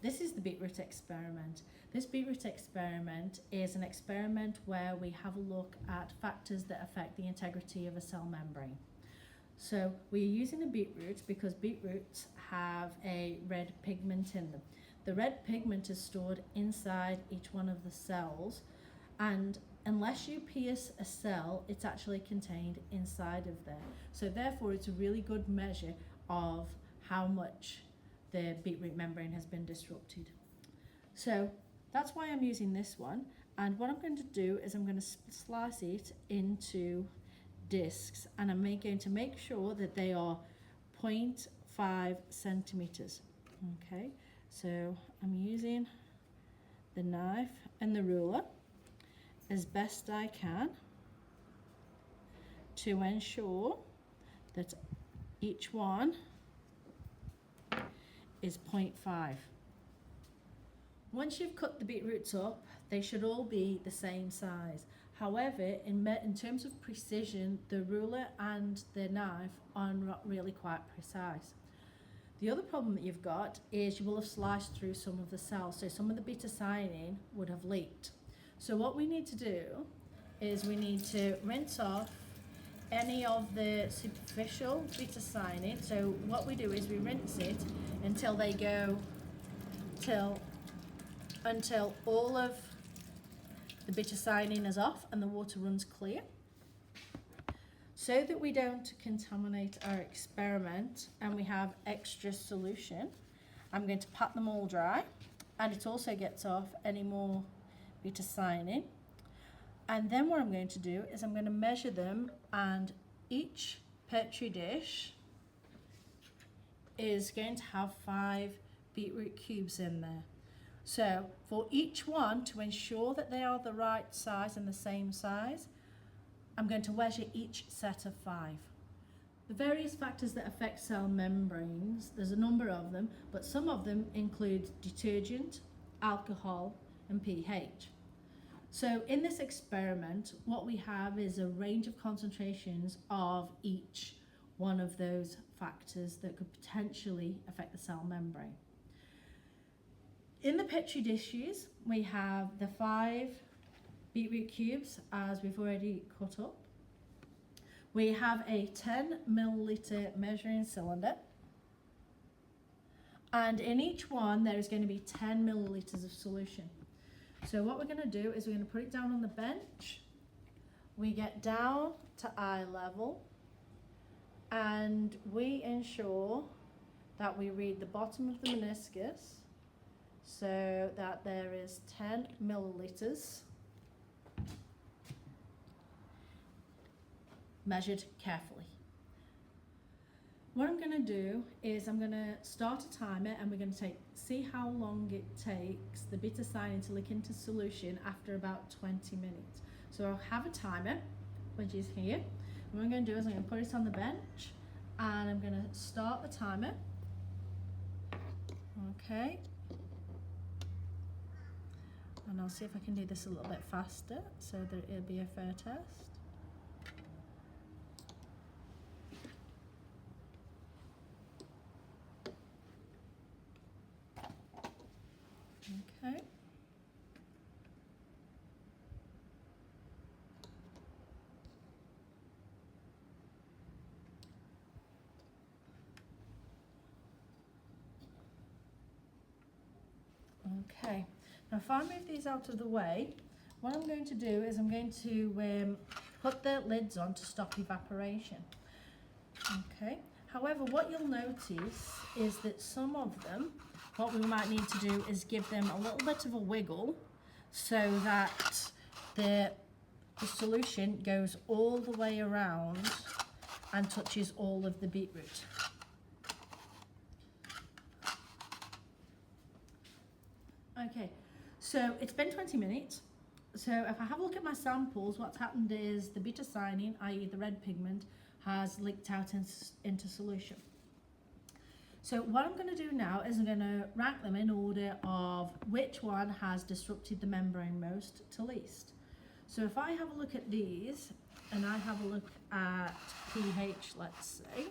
this is the beetroot experiment. This beetroot experiment is an experiment where we have a look at factors that affect the integrity of a cell membrane. So we're using a beetroot because beetroots have a red pigment in them. The red pigment is stored inside each one of the cells, and unless you pierce a cell, it's actually contained inside of there. So therefore it's a really good measure of how much the beetroot membrane has been disrupted. So that's why I'm using this one, and what I'm going to do is I'm going to slice it into discs, and I'm going to make sure that they are 0.5 centimeters. Okay, so I'm using the knife and the ruler as best I can to ensure that each one is 0.5. Once you've cut the beetroots up, they should all be the same size. However, in terms of precision, the ruler and the knife are not really quite precise. The other problem that you've got is you will have sliced through some of the cells, so some of the beta-cyanine would have leaked. So what we need to do is we need to rinse off any of the superficial beta-cyanine. So what we do is we rinse it until they go until all of the beta-cyanine is off and the water runs clear. So that we don't contaminate our experiment and we have extra solution, I'm going to pat them all dry, and it also gets off any more beta-cyanine. And then what I'm going to do is I'm going to measure them, and each petri dish is going to have 5 beetroot cubes in there. So for each one, to ensure that they are the right size and the same size, I'm going to measure each set of 5. The various factors that affect cell membranes, there's a number of them, but some of them include detergent, alcohol, and pH. So in this experiment, what we have is a range of concentrations of each one of those factors that could potentially affect the cell membrane. In the petri dishes, we have the 5 beetroot cubes, as we've already cut up. We have a 10 milliliter measuring cylinder, and in each one there is going to be 10 milliliters of solution. So what we're going to do is we're going to put it down on the bench. We get down to eye level, and we ensure that we read the bottom of the meniscus, so that there is 10 milliliters measured carefully. What I'm going to do is I'm going to start a timer, and we're going to see how long it takes the beta-cyanine to leak into solution after about 20 minutes. So I'll have a timer, which is here. And what I'm going to do is I'm going to put it on the bench, and I'm going to start the timer. Okay. And I'll see if I can do this a little bit faster so that it'll be a fair test. Okay. Okay. Now if I move these out of the way, what I'm going to do is I'm going to put the lids on to stop evaporation. Okay. However, what you'll notice is that some of them, what we might need to do is give them a little bit of a wiggle so that the solution goes all the way around and touches all of the beetroot. Okay, so it's been 20 minutes. So if I have a look at my samples, what's happened is the beta-cyanine, i.e. the red pigment, has leaked out into solution. So what I'm going to do now is I'm going to rank them in order of which one has disrupted the membrane most to least. So if I have a look at these, and I have a look at pH, let's say,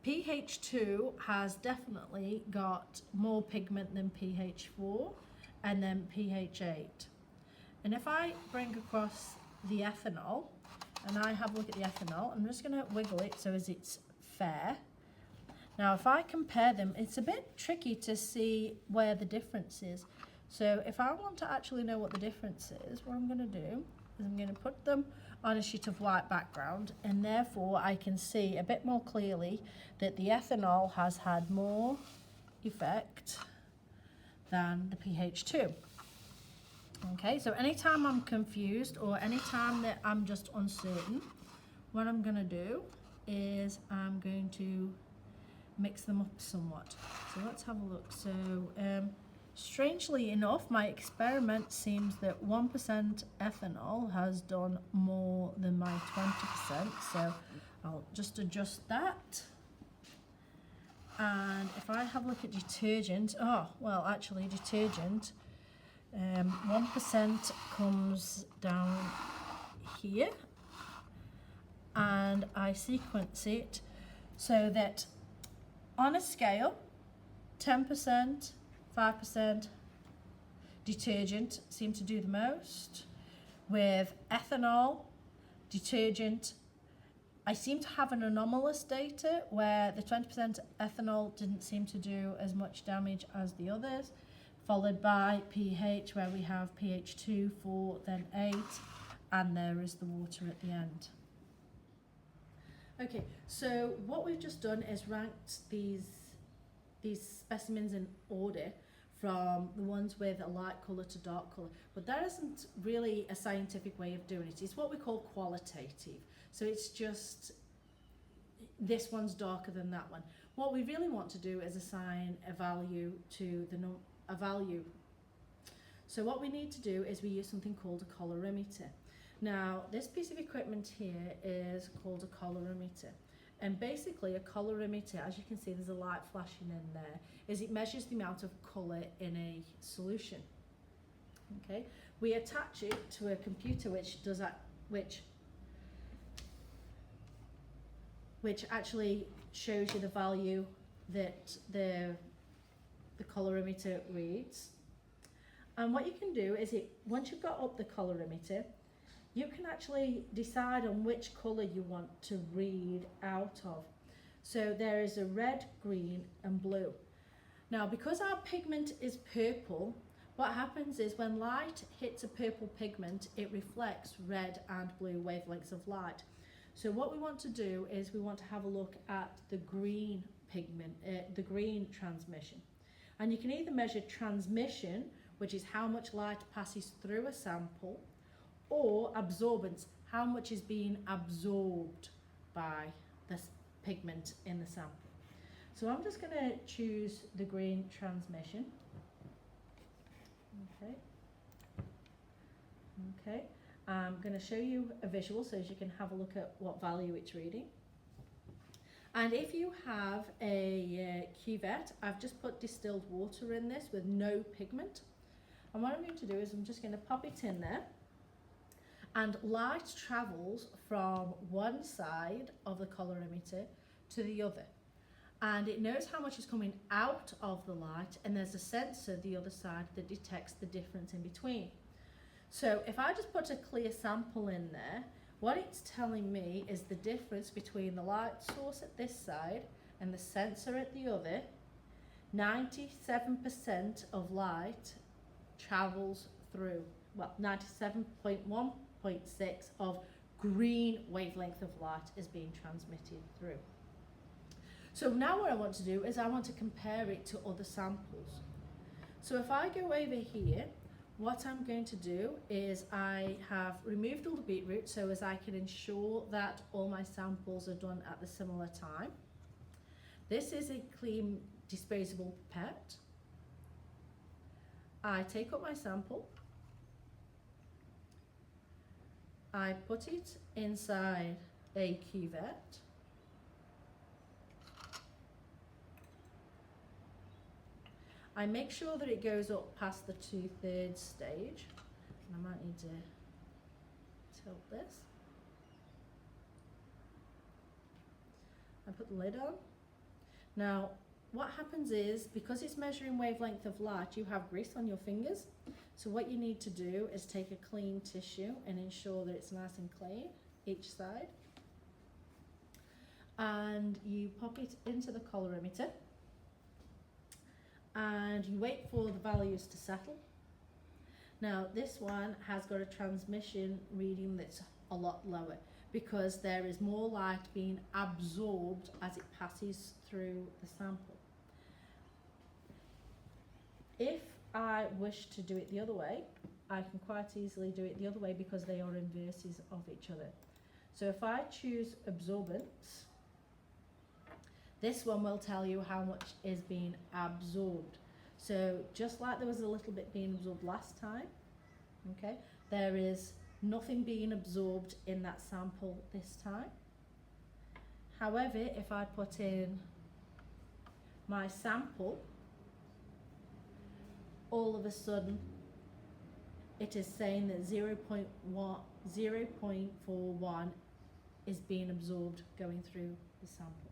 pH 2 has definitely got more pigment than pH 4 and then pH 8. And if I bring across the ethanol and I have a look at the ethanol, I'm just going to wiggle it so as it's fair. Now if I compare them, it's a bit tricky to see where the difference is. So if I want to actually know what the difference is, what I'm going to do is I'm going to put them on a sheet of white background, and therefore I can see a bit more clearly that the ethanol has had more effect than the pH 2. Okay, so anytime I'm confused or anytime that I'm just uncertain, what I'm going to do is I'm going to mix them up somewhat. So let's have a look. So strangely enough, my experiment seems that 1% ethanol has done more than my 20%, so I'll just adjust that. And if I have a look at detergent, actually detergent, 1% comes down here, and I sequence it so that on a scale, 10%, 5% detergent seem to do the most. With ethanol, detergent, I seem to have an anomalous data where the 20% ethanol didn't seem to do as much damage as the others, followed by pH, where we have pH 2, 4, then 8, and there is the water at the end. Okay, so what we've just done is ranked these specimens in order from the ones with a light colour to dark colour, but that isn't really a scientific way of doing it. It's what we call qualitative. So it's just this one's darker than that one. What we really want to do is assign a value to a value. So what we need to do is we use something called a colorimeter. Now this piece of equipment here is called a colorimeter. And basically a colorimeter, as you can see there's a light flashing in there, is it measures the amount of colour in a solution. Okay, we attach it to a computer which does that, which actually shows you the value that the colorimeter reads. And what you can do is once you've got up the colorimeter, you can actually decide on which colour you want to read out of. So there is a red, green and blue. Now because our pigment is purple, what happens is when light hits a purple pigment, it reflects red and blue wavelengths of light. So what we want to do is we want to have a look at the green pigment, the green transmission. And you can either measure transmission, which is how much light passes through a sample, or absorbance, how much is being absorbed by this pigment in the sample. So I'm just going to choose the green transmission. Okay. I'm going to show you a visual so as you can have a look at what value it's reading. And if you have a cuvette, I've just put distilled water in this with no pigment. And what I'm going to do is I'm just going to pop it in there. And light travels from one side of the colorimeter to the other. And it knows how much is coming out of the light, and there's a sensor the other side that detects the difference in between. So if I just put a clear sample in there, what it's telling me is the difference between the light source at this side and the sensor at the other. 97% of light travels through, well, 97.1.6 of green wavelength of light is being transmitted through. So now what I want to do is I want to compare it to other samples. So if I go over here, what I'm going to do is I have removed all the beetroot so as I can ensure that all my samples are done at the similar time. This is a clean disposable pipette. I take up my sample, I put it inside a cuvette, I make sure that it goes up past the 2/3 stage, and I might need to tilt this. I put the lid on, Now, what happens is, because it's measuring wavelength of light, you have grease on your fingers. So what you need to do is take a clean tissue and ensure that it's nice and clean each side. And you pop it into the colorimeter and you wait for the values to settle. Now this one has got a transmission reading that's a lot lower because there is more light being absorbed as it passes through the sample. If I wish to do it the other way, I can quite easily do it the other way because they are inverses of each other. So if I choose absorbance, this one will tell you how much is being absorbed. So just like there was a little bit being absorbed last time, okay, there is nothing being absorbed in that sample this time. However, if I put in my sample, all of a sudden it is saying that 0.41 is being absorbed going through the sample.